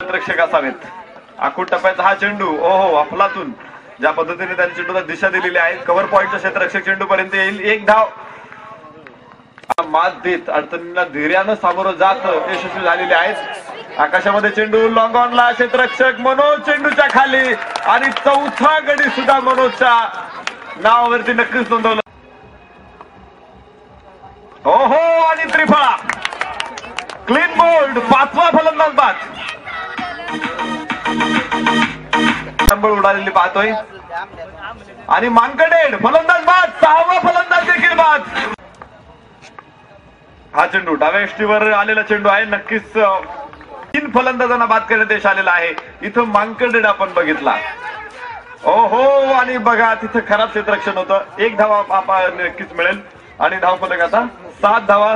क्षेत्ररक्षक असावेत. आखूड टप्प्याचा हा चेंडू ओहो अफलातून ज्या पद्धतीने त्यांनी चेंडूला दिशा दिलेली आहे. कव्हर पॉईंटच्या क्षेत्ररक्षक चेंडू पर्यंत येईल. एक धाव. मात देत अडचणींना धैर्यानं सामोरं जात यशस्वी झालेले आहेत. आकाशामध्ये चेंडू लॉंग ऑनला क्षेत्ररक्षक मनोज चेंडूच्या खाली आणि चौथा गडी सुद्धा मनोजच्या नावावरती नक्कीच नोंदवलं. ओहो आणि त्रिफळा क्लीन बोल्ड. पाचवा फलंदाज बाद. उडालेली पाहतोय आणि मानकडेड फलंदाज बाद. सहावा फलंदाज देखील बाद. हा चेंडू डाव्या यष्टीवर आलेला चेंडू आहे. नक्कीच 3 फलंदाजांना बाद करण्यात यश आलेला आहे. इथं मानकडेड आपण बघितला. ओहो आणि बघा तिथं खराब क्षेत्ररक्षण होतं. एक धावा नक्कीच मिळेल आणि धावफलक आता 7 धावा.